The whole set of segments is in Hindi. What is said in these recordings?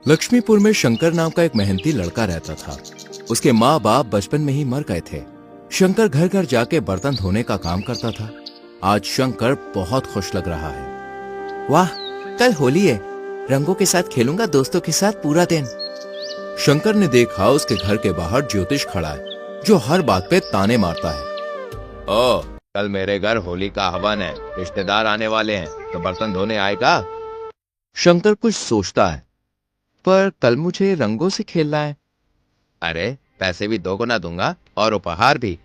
लक्ष्मीपुर में शंकर नाम का एक मेहनती लड़का रहता था। उसके माँ बाप बचपन में ही मर गए थे। शंकर घर घर जाके बर्तन धोने का काम करता था। आज शंकर बहुत खुश लग रहा है। वाह, कल होली है, रंगों के साथ खेलूंगा दोस्तों के साथ पूरा दिन। शंकर ने देखा उसके घर के बाहर ज्योतिष खड़ा है, जो हर बात पे ताने मारता है। ओ, कल मेरे घर होली का हवन है, रिश्तेदार आने वाले हैं, तो बर्तन धोने आएगा? शंकर कुछ सोचता है, पर कल मुझे रंगों से खेलना है। अरे, पैसे भी 2 गुना दूंगा और उपहार भी।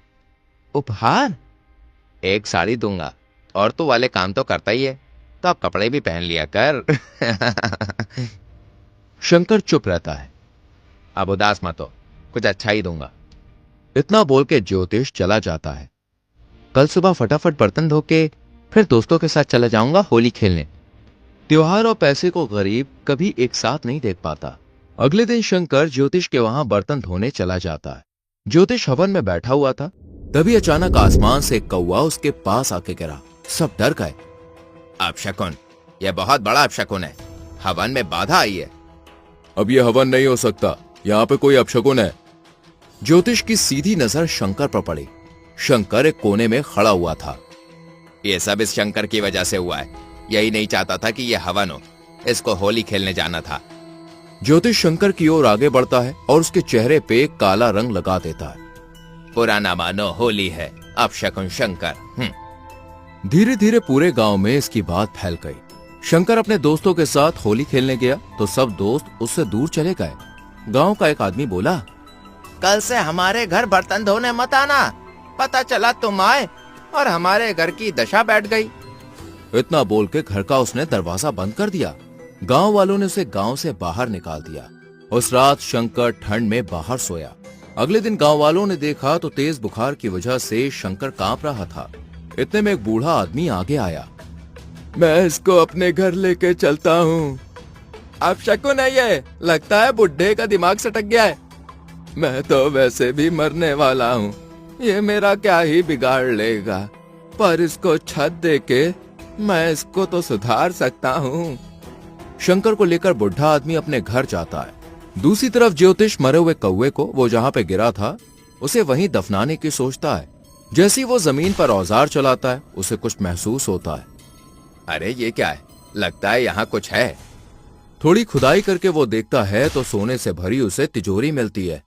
उपहार? एक साड़ी दूंगा, और तू वाले काम तो करता ही है, तो अब कपड़े भी पहन लिया कर। शंकर चुप रहता है। अब उदास मत हो, कुछ अच्छा ही दूंगा। इतना बोल के ज्योतिष चला जाता है। कल सुबह फटाफट बर्तन धो के फिर दोस्तों के साथ चला जाऊंगा होली खेलने। त्योहार और पैसे को गरीब कभी एक साथ नहीं देख पाता। अगले दिन शंकर ज्योतिष के वहां बर्तन धोने चला जाता है। ज्योतिष हवन में बैठा हुआ था, तभी अचानक आसमान से एक कौवा उसके पास आके गिरा। सब डर गए। अपशकुन, यह बहुत बड़ा अपशकुन है, हवन में बाधा आई है। अब यह हवन नहीं हो सकता, यहाँ पे कोई अपशकुन है। ज्योतिष की सीधी नजर शंकर पर पड़ी। शंकर एक कोने में खड़ा हुआ था। यह सब इस शंकर की वजह से हुआ है। यही नहीं चाहता था कि यह हवन हो, इसको होली खेलने जाना था। ज्योतिष शंकर की ओर आगे बढ़ता है और उसके चेहरे पे काला रंग लगा देता है। पुराना मानो होली है, अपशकुन शंकर। धीरे धीरे पूरे गांव में इसकी बात फैल गई। शंकर अपने दोस्तों के साथ होली खेलने गया तो सब दोस्त उससे दूर चले गए। गांव का एक आदमी बोला, कल से हमारे घर बर्तन धोने मत आना, पता चला तुम आए और हमारे घर की दशा बैठ गई। इतना बोल के घर का उसने दरवाजा बंद कर दिया। गांव वालों ने उसे गांव से बाहर निकाल दिया। उस रात शंकर ठंड में बाहर सोया। अगले दिन गांव वालों ने देखा तो तेज बुखार की वजह से शंकर कांप रहा था। इतने में एक बूढ़ा आदमी आगे आया। मैं इसको अपने घर लेके चलता हूँ। अब शकुन है, ये लगता है बुढ़े का दिमाग सटक गया है। मैं तो वैसे भी मरने वाला हूँ, ये मेरा क्या ही बिगाड़ लेगा, पर इसको छत देके मैं इसको तो सुधार सकता हूँ। शंकर को लेकर बुढ़ा आदमी अपने घर जाता है। दूसरी तरफ ज्योतिष मरे हुए कौवे को वो जहाँ पे गिरा था उसे वहीं दफनाने की सोचता है। जैसी वो जमीन पर औजार चलाता है उसे कुछ महसूस होता है। अरे ये क्या है, लगता है यहाँ कुछ है। थोड़ी खुदाई करके वो देखता है तो सोने से भरी उसे तिजोरी मिलती है।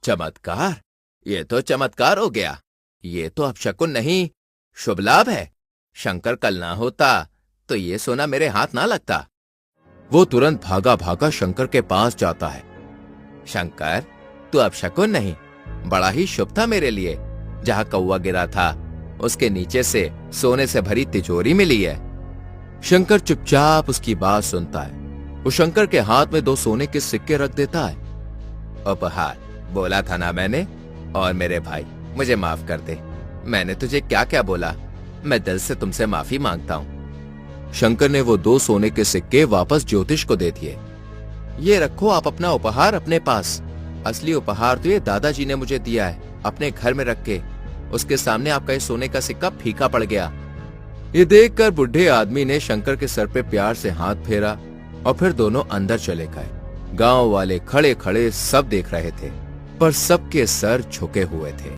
चमत्कार, ये तो चमत्कार हो गया। ये तो अपशकुन नहीं, शुभ लाभ है। शंकर कल ना होता तो ये सोना मेरे हाथ ना लगता। वो तुरंत भागा भागा शंकर के पास जाता है। शंकर, तू अपशकुन नहीं, बड़ा ही शुभ था मेरे लिए। जहाँ कौवा गिरा था उसके नीचे से सोने से भरी तिजोरी मिली है। शंकर चुपचाप उसकी बात सुनता है। वो शंकर के हाथ में 2 सोने के सिक्के रख देता है। उपहार बोला था ना मैंने। और मेरे भाई, मुझे माफ कर दे। मैंने तुझे क्या क्या बोला, मैं दिल से तुमसे माफी मांगता हूँ। शंकर ने वो 2 सोने के सिक्के वापस ज्योतिष को दे दिए। ये रखो आप अपना उपहार अपने पास। असली उपहार तो ये दादाजी ने मुझे दिया है, अपने घर में रख के। उसके सामने आपका ये सोने का सिक्का फीका पड़ गया। ये देखकर बुढ़े आदमी ने शंकर के सर पे प्यार से हाथ फेरा और फिर दोनों अंदर चले गए। गांव वाले खड़े खड़े सब देख रहे थे, पर सबके सर झुके हुए थे।